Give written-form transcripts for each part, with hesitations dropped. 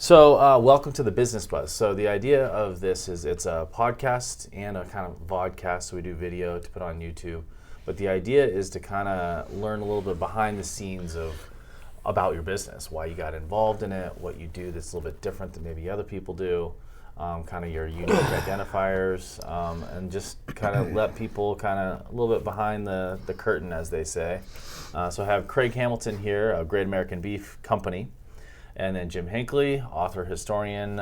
So welcome to the Business Buzz. So the idea of this is it's a podcast and a kind of vodcast. So we do video to put on YouTube. But the idea is to kind of learn a little bit behind the scenes about your business, why you got involved in it, what you do that's a little bit different than maybe other people do, kind of your unique identifiers, and just kind of let people kind of a little bit behind the curtain, as they say. So I have Craig Hamilton here, a Great American Beef Company. And then Jim Hinckley, author, historian,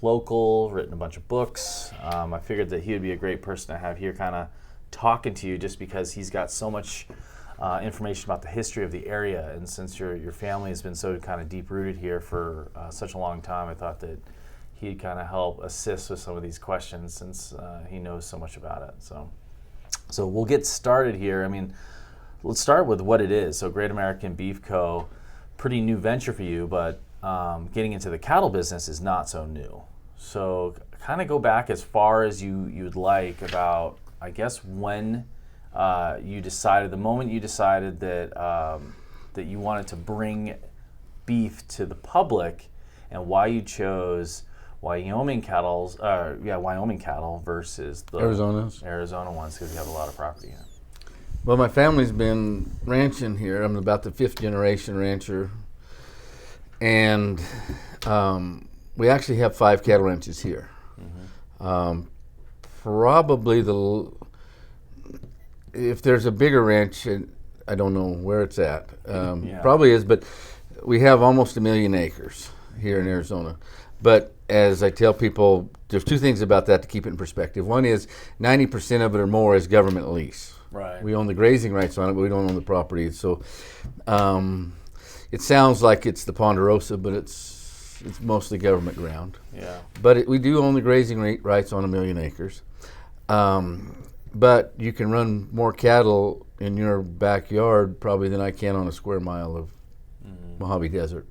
local, written a bunch of books. I figured that he would be a great person to have here kind of talking to you just because he's got so much information about the history of the area. And since your family has been so kind of deep-rooted here for such a long time, I thought that he'd kind of help assist with some of these questions since he knows so much about it. So we'll get started here. I mean, let's start with what it is. So Great American Beef Co., pretty new venture for you, but getting into the cattle business is not so new. So kind of go back as far as you'd like about, I guess, when you decided, the moment you decided that that you wanted to bring beef to the public, and why you chose Wyoming cattle versus the Arizona ones, because you have a lot of property here. Well, my family's been ranching here. I'm about the 5th generation rancher. And we actually have 5 cattle ranches here. Mm-hmm. Probably if there's a bigger ranch, I don't know where it's at. Probably is, but we have almost 1 million acres here in Arizona. But as I tell people, there's 2 things about that to keep it in perspective. One is 90% of it or more is government lease. Right. We own the grazing rights on it, but we don't own the property. So it sounds like it's the Ponderosa, but it's mostly government ground. Yeah. But we do own the grazing rights on 1 million acres. But you can run more cattle in your backyard probably than I can on a square mile of Mojave Desert.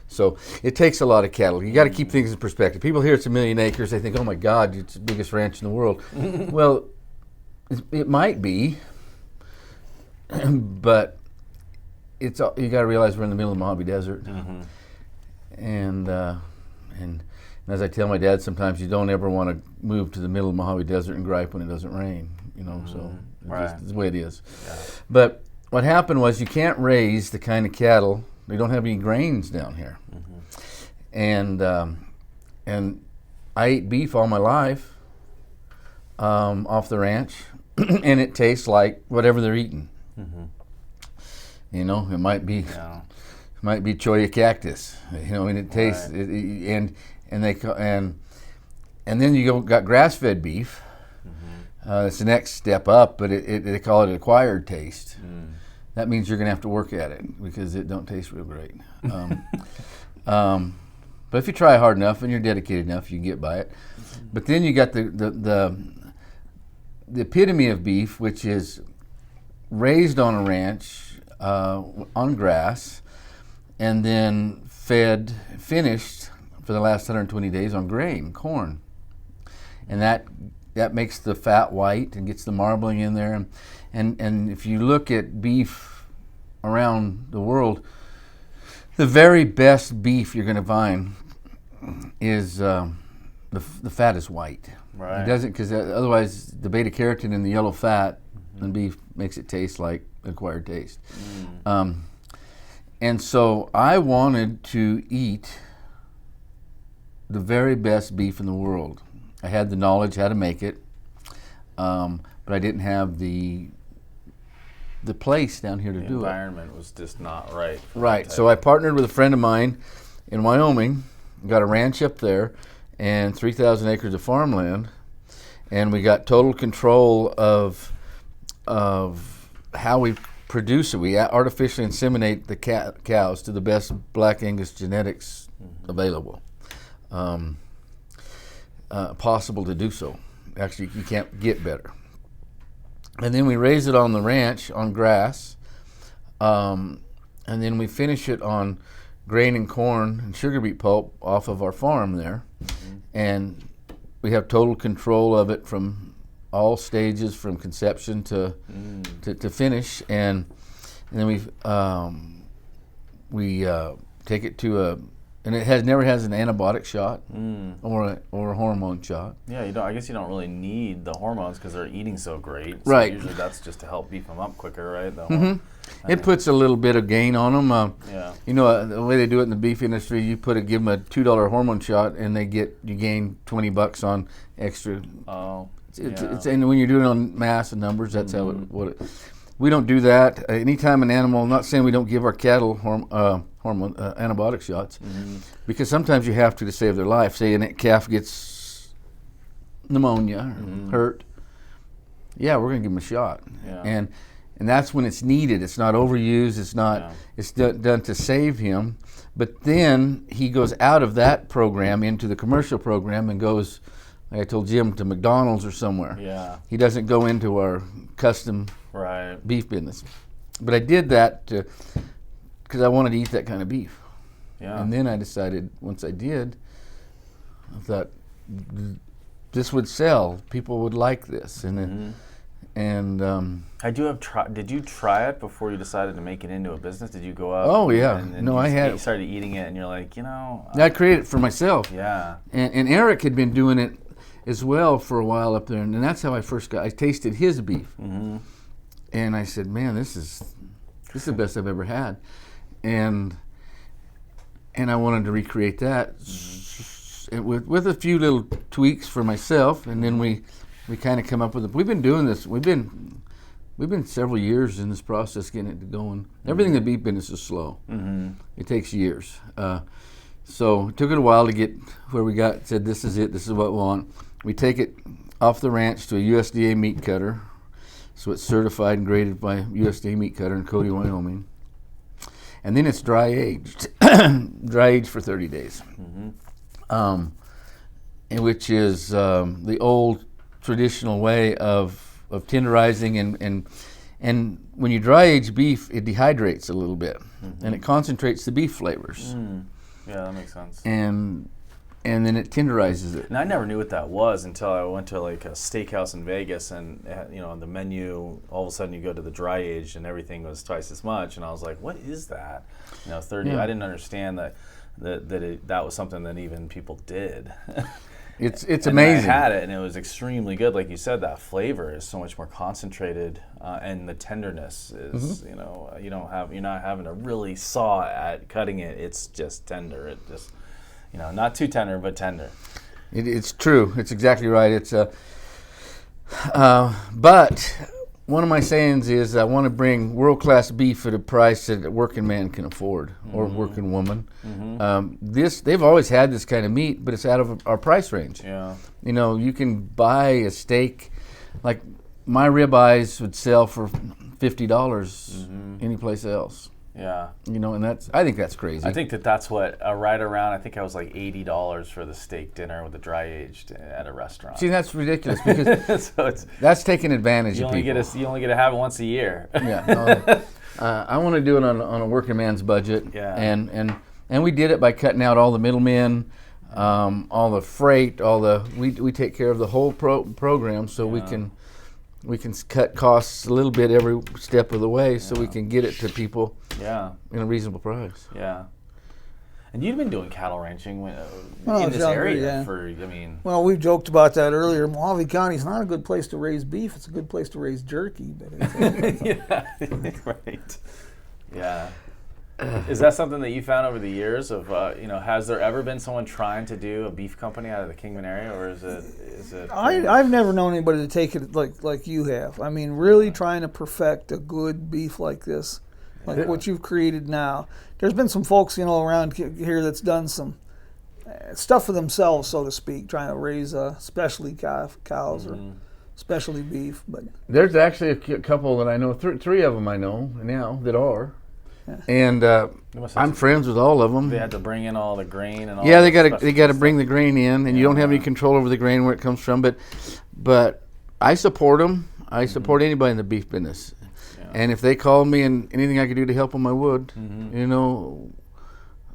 So it takes a lot of cattle. You got to keep things in perspective. People hear it's 1 million acres, they think, oh my God, it's the biggest ranch in the world. Well, it might be, but you got to realize we're in the middle of the Mojave Desert, and as I tell my dad sometimes, you don't ever want to move to the middle of the Mojave Desert and gripe when it doesn't rain, So it's the way it is. Yeah. But what happened was you can't raise the kind of cattle. They don't have any grains down here, and I ate beef all my life off the ranch. And it tastes like whatever they're eating. It might be cholla cactus. And it tastes and then you got grass-fed beef. It's the next step up, but they call it acquired taste. That means you're gonna have to work at it because it don't taste real great. But if you try hard enough and you're dedicated enough, you can get by it. But then you got the epitome of beef, which is raised on a ranch on grass, and then finished for the last 120 days on grain, corn, and that makes the fat white and gets the marbling in there. And if you look at beef around the world, the very best beef you're going to find is the fat is white. Right. It doesn't, because otherwise the beta carotene in the yellow fat in beef makes it taste like acquired taste. And so I wanted to eat the very best beef in the world. I had the knowledge how to make it, but I didn't have the place down here to do it. The environment was just not right. Right. So I partnered with a friend of mine in Wyoming, got a ranch up there, and 3,000 acres of farmland, and we got total control of how we produce it. We artificially inseminate the cows to the best Black Angus genetics available. Possible to do so. Actually, you can't get better. And then we raise it on the ranch on grass, and then we finish it on grain and corn and sugar beet pulp off of our farm there. And we have total control of it from all stages, from conception to finish. And then we take it to and it never has an antibiotic shot or a hormone shot. Yeah, I guess you don't really need the hormones because they're eating so great. So Right. Usually that's just to help beef them up quicker, right? It puts a little bit of gain on them. Yeah. You know, the way they do it in the beef industry, you give them a $2 hormone shot, and you gain $20 on extra. Oh. It's and when you're doing it on mass and numbers, that's how we don't do that. Anytime an animal, I'm not saying we don't give our cattle hormone antibiotic shots, because sometimes you have to save their life. Say a calf gets pneumonia or hurt, we're gonna give them a shot, and that's when it's needed. It's not overused. It's not. It's done to save him. But then he goes out of that program into the commercial program and goes, like I told Jim, to McDonald's or somewhere. Yeah. He doesn't go into our custom beef business. But I did that because I wanted to eat that kind of beef. Yeah. And then I decided, once I did, I thought this would sell. People would like this. And Did you try it before you decided to make it into a business? Did you go out? Oh yeah. And you you started eating it, and you're like, I created it for myself. Yeah. And Eric had been doing it as well for a while up there, and that's how I first I tasted his beef, and I said, "Man, this is the best I've ever had," and I wanted to recreate that with a few little tweaks for myself, and then we kind of come up with it. We've been doing this. We've been several years in this process getting it going. Everything in the beef business is slow. It takes years. So it took it a while to get where we got. Said, this is it. This is what we want. We take it off the ranch to a USDA meat cutter, so it's certified and graded by USDA meat cutter in Cody, Wyoming. And then it's dry aged for 30 days, which is the old traditional way of tenderizing. And when you dry age beef, it dehydrates a little bit, and it concentrates the beef flavors. Yeah, that makes sense. And then it tenderizes it. And I never knew what that was until I went to like a steakhouse in Vegas, and on the menu, all of a sudden you go to the dry aged, and everything was twice as much, and I was like, "What is that?" 30. I didn't understand that was something that even people did. It's and amazing. I had it, and it was extremely good. Like you said, that flavor is so much more concentrated, and the tenderness is, you're not having to really saw at cutting it. It's just tender. It just, not too tender, but tender. It's true. It's exactly right. It's but one of my sayings is I want to bring world-class beef at a price that a working man can afford, or working woman. They've always had this kind of meat, but it's out of our price range. Yeah. You can buy a steak, like my ribeyes would sell for $50 anyplace else. Yeah. And I think that's crazy. I think that's what right around. I think I was like $80 for the steak dinner with the dry aged at a restaurant. See, that's ridiculous because so that's taking advantage of people. You only get to have it once a year. Yeah. I want to do it on a working man's budget. Yeah. And we did it by cutting out all the middlemen, all the freight, we take care of the whole program, so we can cut costs a little bit every step of the way, so we can get it to people in a reasonable price. Yeah. And you've been doing cattle ranching in this younger, area yeah. Well, we joked about that earlier. Mojave County is not a good place to raise beef. It's a good place to raise jerky. But right. Yeah. Is that something that you found over the years of, has there ever been someone trying to do a beef company out of the Kingman area, or is it? I've never known anybody to take it like you have. I mean, really trying to perfect a good beef like this, like what you've created now. There's been some folks, around here that's done some stuff for themselves, so to speak, trying to raise specialty cows or specialty beef. But there's actually a couple that I know, three of them I know now that are. And I'm friends with all of them. They had to bring in all the grain and all. Yeah, they got to bring the grain in, and you don't have any control over the grain where it comes from. But I support them. I support anybody in the beef business. Yeah. And if they called me and anything I could do to help them, I would.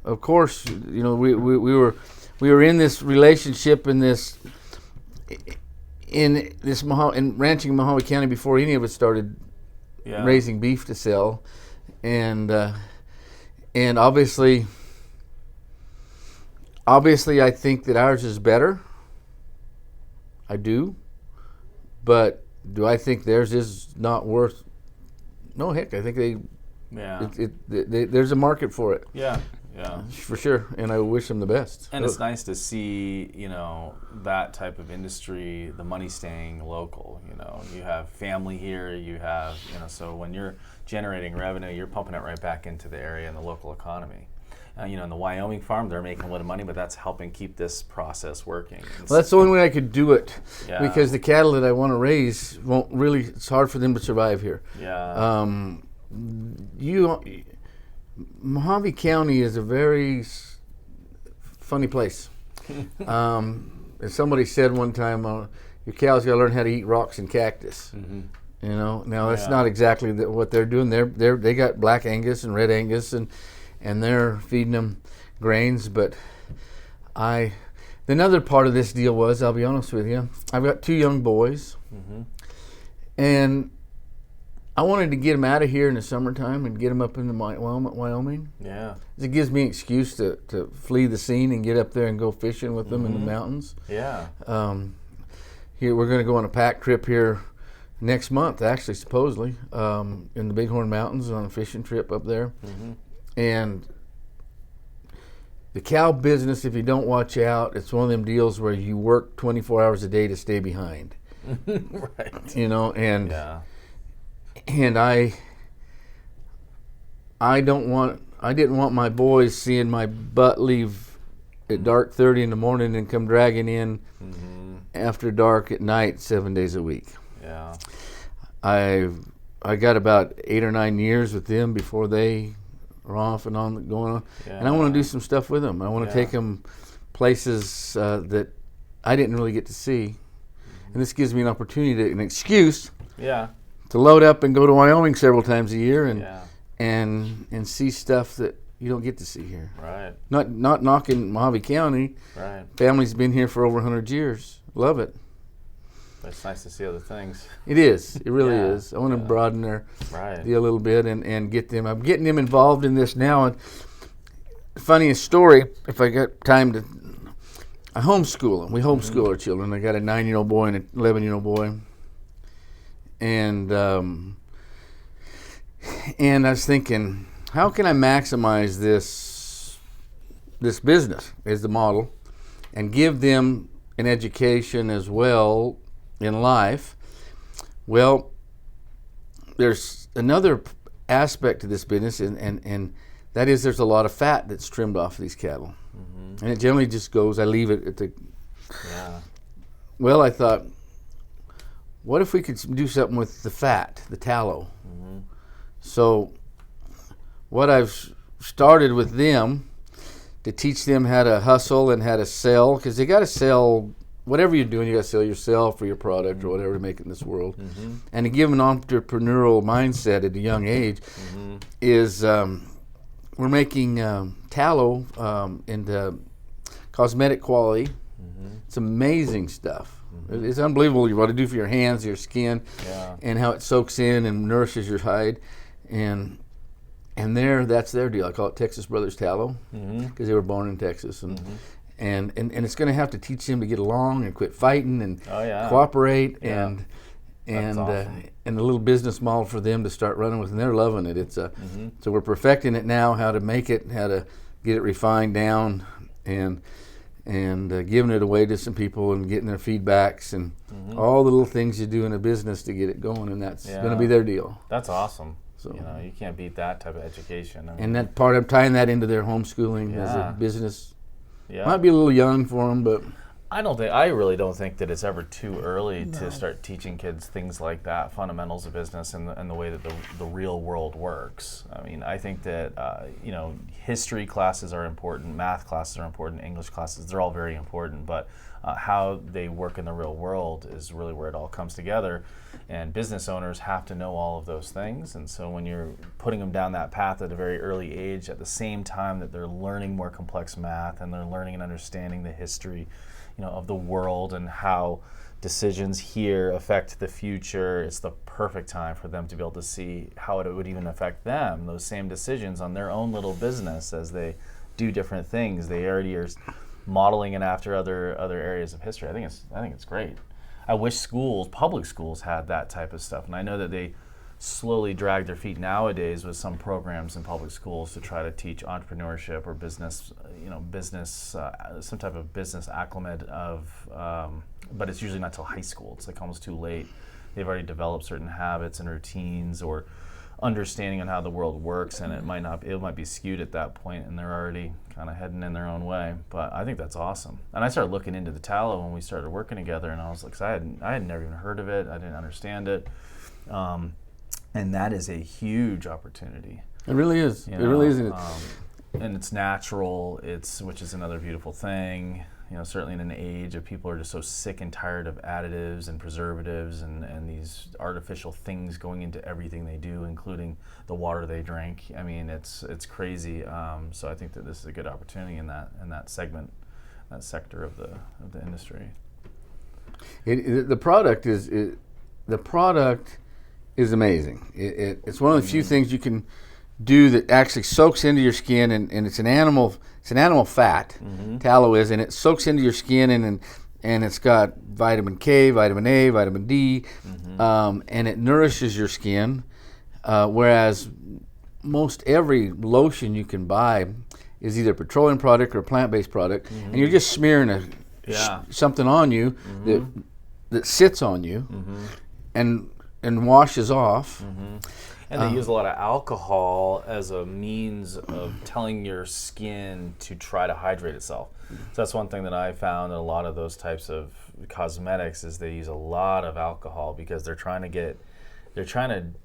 Of course, we were in this relationship in ranching in Mojave County before any of us started raising beef to sell. And obviously, Obviously, I think that ours is better. I do. But do I think theirs is not worth? No, heck, I think there's a market for it. Yeah. For sure, and I wish them the best. And it's nice to see, that type of industry, the money staying local. You have family here, you have, so when you're generating revenue, you're pumping it right back into the area and the local economy. In the Wyoming farm, they're making a lot of money, but that's helping keep this process working. Well, that's the only way I could do it, Yeah. because the cattle that I want to raise won't really. It's hard for them to survive here. Yeah. Mojave County is a very funny place. As somebody said one time, your cows got to learn how to eat rocks and cactus. Mm-hmm. Now that's not exactly what they're doing. They got black Angus and red Angus, and they're feeding them grains. But another part of this deal was, I'll be honest with you, I've got 2 young boys, and I wanted to get them out of here in the summertime and get them up into Wyoming. Yeah. It gives me an excuse to flee the scene and get up there and go fishing with them in the mountains. Yeah. Here we're going to go on a pack trip here next month, actually, supposedly, in the Bighorn Mountains on a fishing trip up there. And the cow business, if you don't watch out, it's one of them deals where you work 24 hours a day to stay behind. Right. And Yeah. and I didn't want my boys seeing my butt leave at dark 30 in the morning and come dragging in after dark at night 7 days a week. Yeah. I got about 8 or 9 years with them before they are off and on going on, and I want to do some stuff with them. I want to take them places that I didn't really get to see, and this gives me an opportunity, an excuse. Yeah. To load up and go to Wyoming several times a year and Yeah. see stuff that you don't get to see here. Right. Not knocking Mojave County. Right. Family's been here for over 100 years. Love it. But it's nice to see other things. It is. It really Yeah. is. I want to broaden their Right. deal a little bit and get them. I'm getting them involved in this now. And funniest story, if I got time to, I homeschool them. We homeschool our children. I got a 9-year-old boy and an 11-year-old boy. And I was thinking, how can I maximize this business as the model and give them an education as well in life? Well, there's another aspect to this business, and that is there's a lot of fat that's trimmed off these cattle. And it generally just goes, I leave it at the... Yeah. Well, I thought, what if we could do something with the fat, the tallow? So what I've started with them to teach them how to hustle and how to sell, because they got to sell whatever you're doing. You got to sell yourself or your product or whatever to make it in this world. And to give an entrepreneurial mindset at a young age is we're making tallow into cosmetic quality. It's amazing stuff. It's unbelievable what it do for your hands, your skin, and how it soaks in and nourishes your hide. And that's their deal. I call it Texas Brothers Tallow because they were born in Texas. And it's going to have to teach them to get along and quit fighting and cooperate and awesome. And a little business model for them to start running with, and they're loving it. It's so we're perfecting it now, how to make it, how to get it refined down, and giving it away to some people and getting their feedbacks and all the little things you do in a business to get it going, and that's going to be their deal. That's awesome. So you can't beat that type of education. And that part, I'm tying that into their homeschooling as a business. Yeah. Might be a little young for them, but I really don't think that it's ever too early to start teaching kids things like that, fundamentals of business and the way that the real world works. I mean, I think that history classes are important, math classes are important, English classes, they're all very important, but how they work in the real world is really where it all comes together. And business owners have to know all of those things. And so when you're putting them down that path at a very early age, at the same time that they're learning more complex math and they're learning and understanding the history, of the world and how decisions here affect the future, it's the perfect time for them to be able to see how it would even affect them, those same decisions on their own little business as they do different things. They already are modeling it after other areas of history. I think it's great. I wish public schools had that type of stuff, and I know that they slowly drag their feet nowadays with some programs in public schools to try to teach entrepreneurship or business, some type of business acclimate of, but it's usually not till high school. It's like almost too late. They've already developed certain habits and routines or understanding on how the world works, and it might be skewed at that point, and they're already kind of heading in their own way. But I think that's awesome. And I started looking into the tallow when we started working together, and I was like, 'cause I had never even heard of it. I didn't understand it. And that is a huge opportunity. It really is. It really is. And it's natural. Which is another beautiful thing. Certainly in an age of people are just so sick and tired of additives and preservatives and these artificial things going into everything they do, including the water they drink. I mean, it's crazy. So I think that this is a good opportunity in that segment, that sector of the industry. The product is amazing. It's one of the few things you can do that actually soaks into your skin, and it's an animal fat. Tallow is, and it soaks into your skin, and it's got vitamin K, vitamin A, vitamin D, and it nourishes your skin. Whereas most every lotion you can buy is either a petroleum product or a plant-based product, and you're just smearing something on you that sits on you and washes off. And they use a lot of alcohol as a means of telling your skin to try to hydrate itself. So that's one thing that I found in a lot of those types of cosmetics is they use a lot of alcohol because they're trying to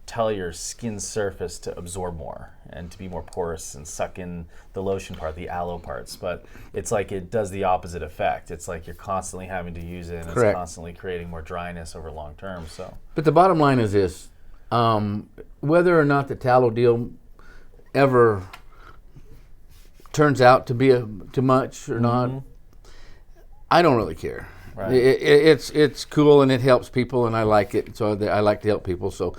tell your skin surface to absorb more and to be more porous and suck in the lotion part, the aloe parts. But it's like it does the opposite effect. It's like you're constantly having to use it, and it's constantly creating more dryness over long term. So, but the bottom line is this: whether or not the tallow deal ever turns out to be too much or not, I don't really care. Right. It's cool, and it helps people, and I like it. So I like to help people. So,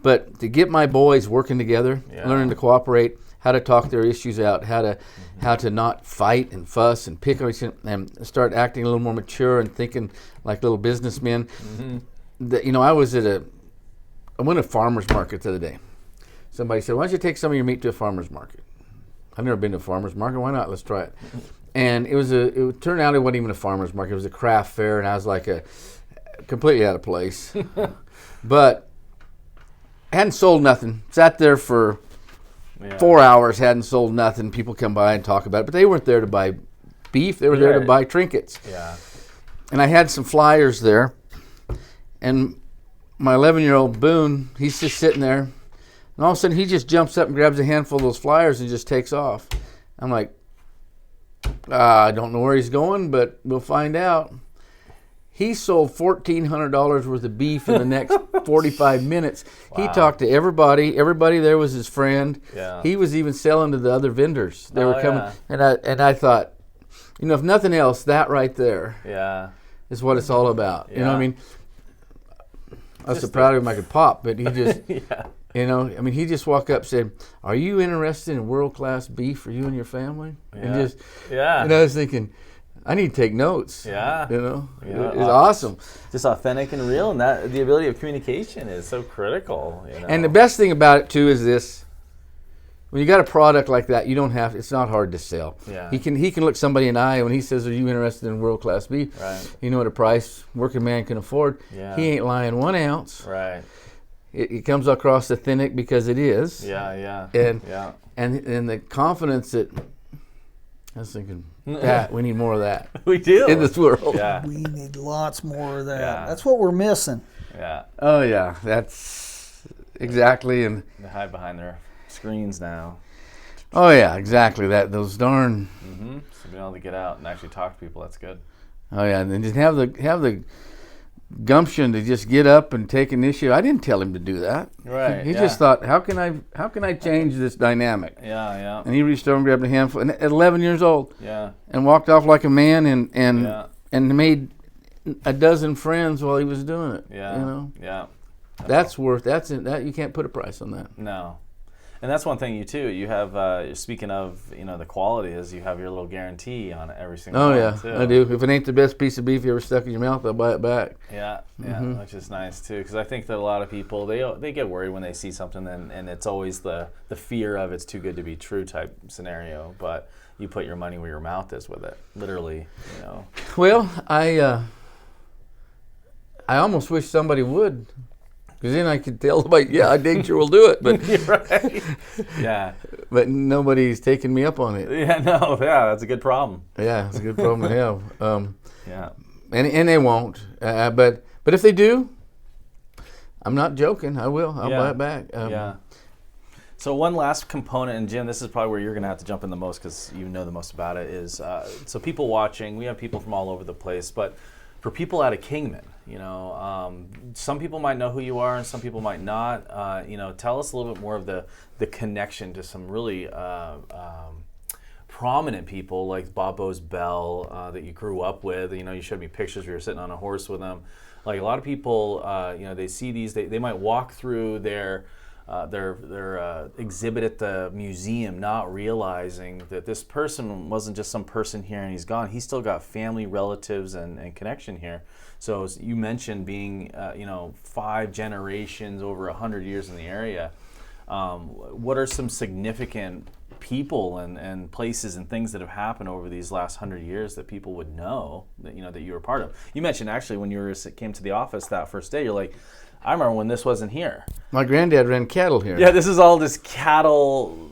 but to get my boys working together, learning to cooperate, how to talk their issues out, how to not fight and fuss and pick on each other, and start acting a little more mature and thinking like little businessmen. I went to a farmer's market the other day. Somebody said, "Why don't you take some of your meat to a farmer's market?" I've never been to a farmer's market. Why not? Let's try it. And it turned out it wasn't even a farmer's market. It was a craft fair, and I was like completely out of place. But hadn't sold nothing. Sat there for 4 hours, hadn't sold nothing. People come by and talk about it, but they weren't there to buy beef. They were there to buy trinkets. Yeah. And I had some flyers there, and my 11-year-old Boone, he's just sitting there, and all of a sudden he just jumps up and grabs a handful of those flyers and just takes off. I'm like, I don't know where he's going, but we'll find out. He sold $1,400 worth of beef in the next 45 minutes. Wow. He talked to everybody. Everybody there was his friend. Yeah. He was even selling to the other vendors. They were coming, and I thought, if nothing else, that right there is what it's all about. Yeah. I mean, I was so proud of him I could pop, but he just, he just walked up and said, "Are you interested in world-class beef for you and your family?" And and I was thinking, I need to take notes. Yeah. It's awesome. Just authentic and real, and that the ability of communication is so critical. And the best thing about it too is this: when you got a product like that, you don't have. It's not hard to sell. Yeah. He can look somebody in the eye when he says, "Are you interested in world-class beef?" Right. You know what a price working man can afford. Yeah. He ain't lying 1 ounce. Right. It comes across authentic because it is. Yeah. And the confidence that I was thinking, we need more of that. We do in this world. Yeah. We need lots more of that. Yeah. That's what we're missing. Yeah. Oh yeah, that's exactly. And they hide behind their screens now. Oh yeah, exactly. Those darn. So being able to get out and actually talk to people, that's good. Oh yeah, and then just have the gumption to just get up and take an issue. I didn't tell him to do that. Right. He just thought, how can I change this dynamic? Yeah. And he reached over and grabbed a handful, and at 11 years old. Yeah. And walked off like a man, and made a dozen friends while he was doing it. Yeah. Yeah. That's worth. That you can't put a price on that. No. And that's one thing you have. Speaking of, the quality is you have your little guarantee on every single one. Oh yeah, too. I do. If it ain't the best piece of beef you ever stuck in your mouth, I'll buy it back. Yeah, which is nice too, because I think that a lot of people they get worried when they see something, and it's always the fear of it's too good to be true type scenario. But you put your money where your mouth is with it, literally. Well, I almost wish somebody would, because then I could tell them, I dang sure will do it, but You're right. Yeah. But nobody's taking me up on it. Yeah, no, yeah, that's a good problem. Yeah, it's a good problem to have. Yeah. And they won't. But if they do, I'm not joking. I will. I'll buy it back. Yeah. So one last component, and Jim, this is probably where you're going to have to jump in the most because you know the most about it, is so people watching, we have people from all over the place, but for people out of Kingman, some people might know who you are and some people might not. Tell us a little bit more of the connection to some really prominent people like BusinessBUZZ Bell that you grew up with. You showed me pictures where you're sitting on a horse with them. Like a lot of people, they see these, they might walk through their exhibit at the museum not realizing that this person wasn't just some person here and he's gone. He's still got family, relatives, and connection here. So as you mentioned being 5 generations, over 100 years in the area. What are some significant people and places and things that have happened over these last 100 years that people would know that that you were part of? You mentioned actually when you came to the office that first day, you're like, I remember when this wasn't here. My granddad ran cattle here. Yeah, this is all this cattle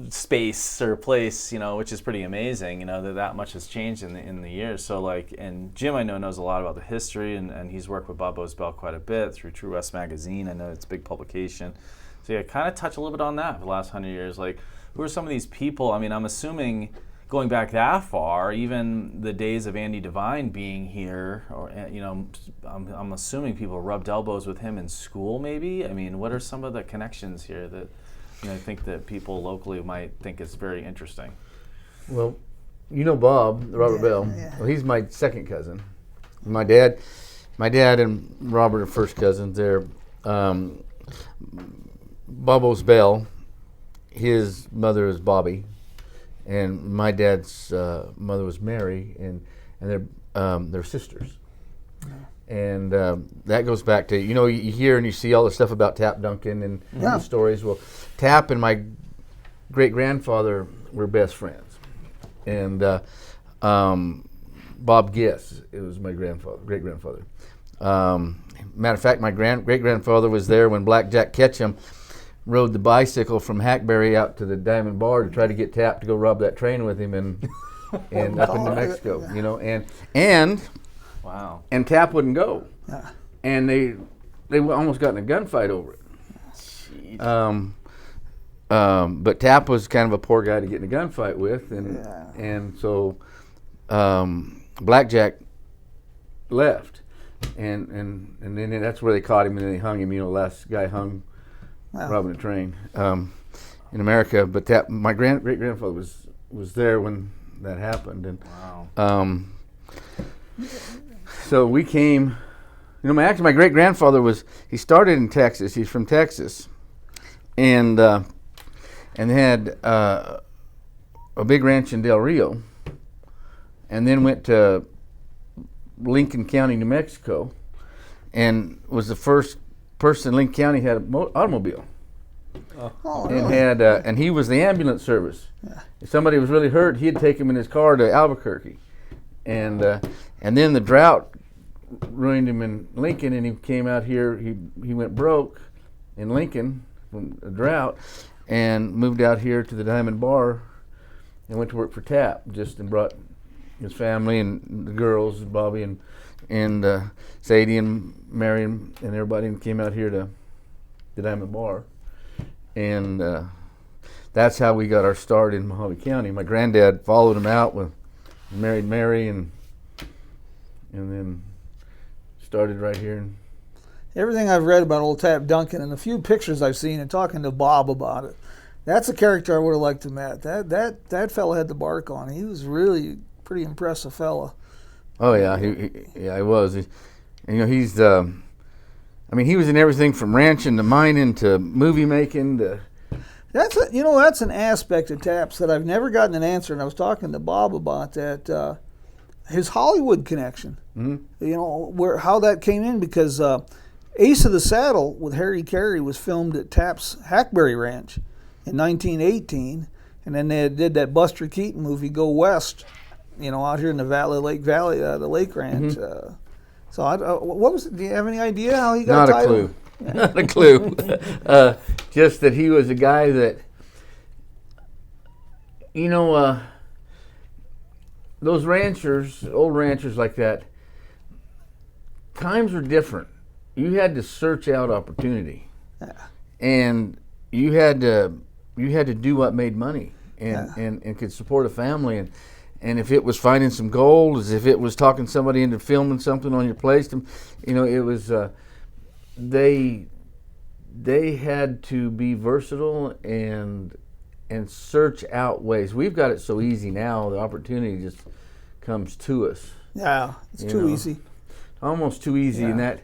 space or place, which is pretty amazing, that much has changed in the years. So and Jim I know knows a lot about the history, and he's worked with BusinessBUZZ Bell quite a bit through True West Magazine. I know it's a big publication. So yeah, kind of touch a little bit on that for the last 100 years. Who are some of these people? I mean, I'm assuming going back that far, even the days of Andy Devine being here, or I'm assuming people rubbed elbows with him in school, maybe. I mean, what are some of the connections here that I think that people locally might think is very interesting? Well, Bob, Robert Bell. Yeah. Well, he's my second cousin. My dad and Robert are first cousins. They're BusinessBUZZ Bell. His mother is Bobby, and my dad's mother was Mary, and they're sisters. And that goes back to, you hear and you see all the stuff about Tap Duncan and the stories. Well, Tap and my great-grandfather were best friends. And Bob Guess, it was my great-grandfather. Matter of fact, my great-grandfather was there when Black Jack Ketchum rode the bicycle from Hackberry out to the Diamond Bar to try to get Tap to go rob that train with him and up in New Mexico, and wow. And Tap wouldn't go. Yeah. And they almost got in a gunfight over it. But Tap was kind of a poor guy to get in a gunfight with, and so Blackjack left, and then that's where they caught him and then they hung him. The last guy hung robbing a train in America. But my great grandfather was there when that happened, and wow. So we came. My great grandfather he started in Texas. He's from Texas, and had a big ranch in Del Rio, and then went to Lincoln County, New Mexico, and was the first person in Lincoln County had an automobile. And he was the ambulance service. Yeah. If somebody was really hurt, he'd take him in his car to Albuquerque, and then the drought ruined him in Lincoln, and he came out here. He went broke in Lincoln from a drought, and moved out here to the Diamond Bar, and went to work for Tap. And brought his family and the girls, Bobby and Sadie and Mary and everybody, and came out here to the Diamond Bar. And that's how we got our start in Mojave County. My granddad followed him out married Mary, and then started right here. Everything I've read about old Tap Duncan and the few pictures I've seen and talking to Bob about it, that's a character I would have liked to met. That fella had the bark on. He was really pretty impressive fella. Oh yeah, he was. He's he was in everything from ranching to mining to movie making to That's an aspect of taps that I've never gotten an answer, and I was talking to Bob about that. His Hollywood connection, how that came in, because Ace of the Saddle with Harry Carey was filmed at Taps Hackberry Ranch in 1918, and then they did that Buster Keaton movie, Go West, out here in the Lake Valley, the Lake Ranch. So what was it? Do you have any idea how he got Not a clue. Not a clue. Just that he was a guy that, those ranchers, old ranchers like that, times were different. You had to search out opportunity, and you had to do what made money and could support a family. And if it was finding some gold, as if it was talking somebody into filming something on your place, it was they had to be versatile and search out ways. We've got it so easy now; the opportunity just comes to us. Yeah, it's too easy. Almost too easy, and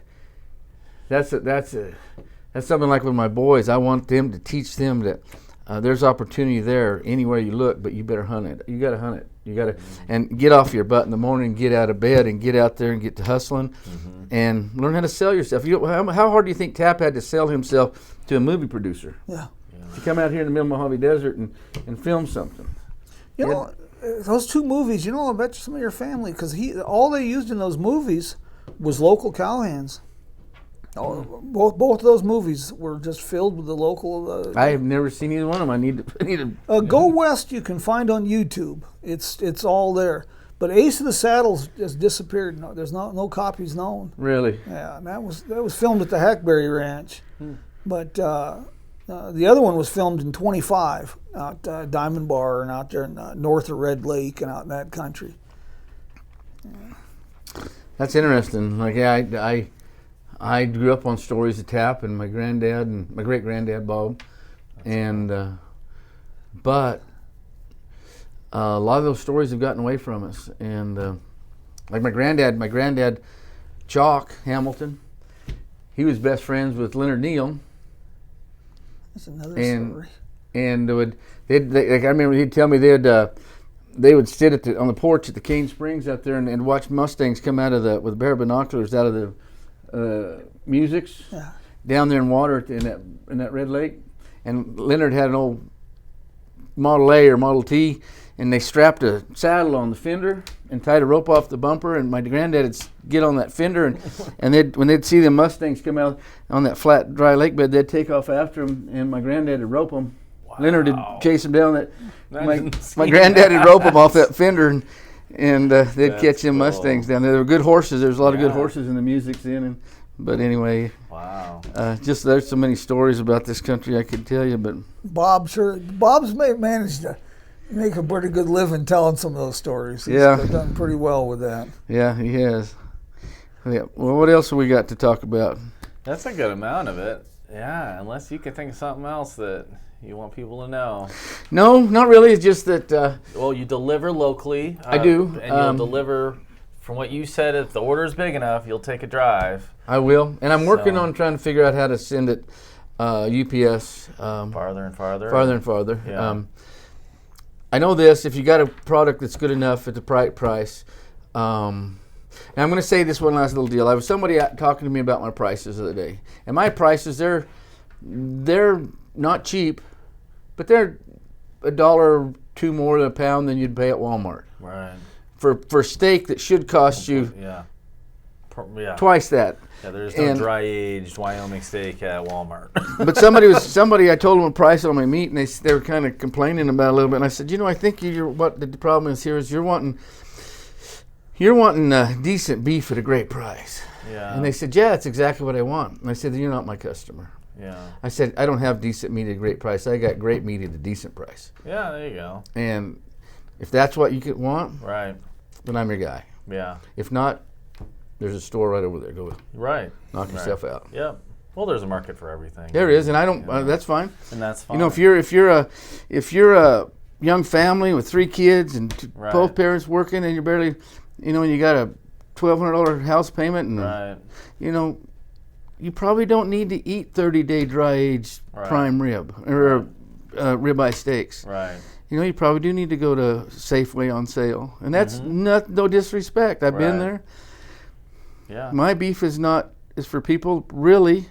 that's something like with my boys. I want them to teach them that there's opportunity there anywhere you look, but you better hunt it. You got to hunt it. You got to and get off your butt in the morning, get out of bed, and get out there and get to hustling, and learn how to sell yourself. How hard do you think Tap had to sell himself to a movie producer? Yeah. To come out here in the middle of Mojave Desert and film something. Those two movies, I bet you some of your family, because all they used in those movies was local cowhands. Both of those movies were just filled with the local. I have never seen either one of them. I need to. Go West you can find on YouTube. It's all there. But Ace of the Saddles just disappeared. No, there's no copies known. Really? Yeah, and that was filmed at the Hackberry Ranch. But the other one was filmed in 25 out Diamond Bar and out there north of Red Lake and out in that country. That's interesting. Like, I grew up on stories of Tap and my granddad and my great granddad Bob, but a lot of those stories have gotten away from us. And like my granddad Chalk Hamilton, he was best friends with Leonard Neal. That's another story. And I remember he'd tell me they would sit on the porch at the Cane Springs out there and watch Mustangs come out of with a pair of binoculars out of the musics down there in water in that Red Lake. And Leonard had an old Model A or Model T, and they strapped a saddle on the fender and tied a rope off the bumper, and my granddad would get on that fender, and when they'd see the Mustangs come out on that flat, dry lake bed, they'd take off after them, and my granddad would rope them. Wow. Leonard would chase them down. My granddad would rope them off that fender, and they'd catch them Mustangs down there. They were good horses. There's a lot of good horses in the music scene. But anyway, wow. Just there's so many stories about this country I could tell you. But Bob's managed to make a pretty good living telling some of those stories. He's done pretty well with that. Yeah, he has. Yeah. Well, what else have we got to talk about? That's a good amount of it. Yeah, unless you could think of something else that you want people to know. No, not really. It's just that. Well, you deliver locally. I do. And you'll deliver, from what you said, if the order's big enough, you'll take a drive. I will. And I'm working on trying to figure out how to send it UPS. Farther and farther. Farther and farther. Yeah. I know this, if you got a product that's good enough at the right price. Now I'm going to say this one last little deal. I was somebody talking to me about my prices the other day. And my prices, they're not cheap, but they're $1 or $2 more a pound than you'd pay at Walmart. Right. For steak that should cost you twice that. Yeah, there's no dry-aged Wyoming steak at Walmart. But somebody I told them a price on my meat, and they were kind of complaining about it a little bit. And I said, I think what the problem is here is you're wanting decent beef at a great price. Yeah. And they said, yeah, that's exactly what I want. And I said, you're not my customer. Yeah. I said, I don't have decent meat at a great price. I got great meat at a decent price. Yeah, there you go. And if that's what you want, right, then I'm your guy. Yeah. If not, there's a store right over there. Go knock yourself out. Yep. Well, there's a market for everything. There is, and I don't. That's fine. And that's fine. If you're a young family with 3 kids and both parents working, and you're barely, and you got a $1,200 house payment, and you probably don't need to eat 30-day dry-aged prime rib or ribeye steaks. Right. You know, you probably do need to go to Safeway on sale, and that's no disrespect. I've been there. Yeah. My beef is for people really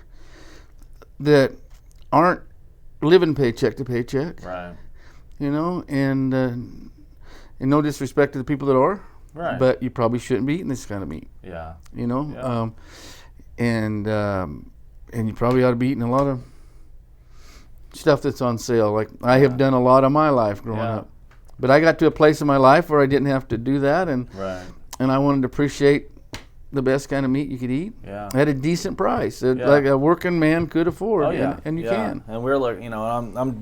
that aren't living paycheck to paycheck. Right. You know, and no disrespect to the people that are. Right. But you probably shouldn't be eating this kind of meat. Yeah. You know, Yeah. And you probably ought to be eating a lot of stuff that's on sale. Like I have done a lot of my life growing up, but I got to a place in my life where I didn't have to do that, and I wanted to appreciate the best kind of meat you could eat at a decent price, like a working man could afford. And you can. And we're like, you know, I'm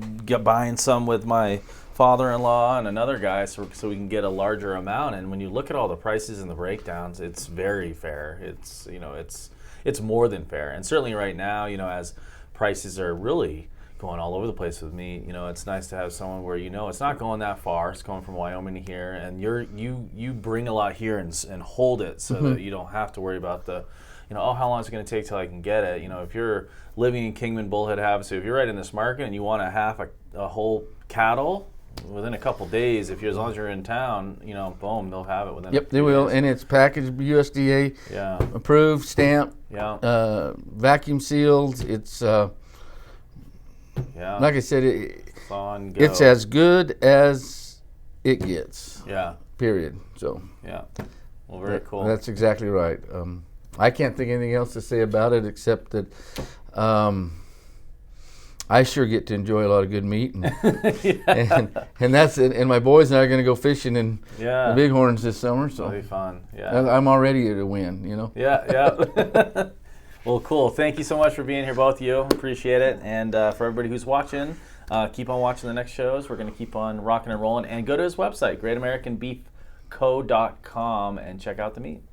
buying some with my father-in-law and another guy, so we can get a larger amount. And when you look at all the prices and the breakdowns, it's very fair. It's, you know, it's more than fair. And certainly right now, you know, as prices are really going all over the place with meat, you know, it's nice to have someone where, you know, it's not going that far. It's going from Wyoming to here, and you bring a lot here and hold it so that you don't have to worry about the, you know, oh, how long is it going to take till I can get it? You know, if you're living in Kingman, Bullhead, Havasu, if you're right in this market and you want a whole cattle within a couple days, as long as you're in town, you know, boom, they'll have it within. Yep, they will, and it's packaged USDA approved, stamped, vacuum sealed. It's like I said, it's as good as it gets. Yeah. Period. So. Yeah. Well, very cool. That's exactly right. I can't think of anything else to say about it except that I sure get to enjoy a lot of good meat, and that's it. And my boys and I are going to go fishing in the Bighorns this summer. So it'll be fun. Yeah. I'm all ready to win. You know. Yeah. Well, cool. Thank you so much for being here, both of you. Appreciate it. And for everybody who's watching, keep on watching the next shows. We're going to keep on rocking and rolling. And go to his website, greatamericanbeefco.com, and check out the meat.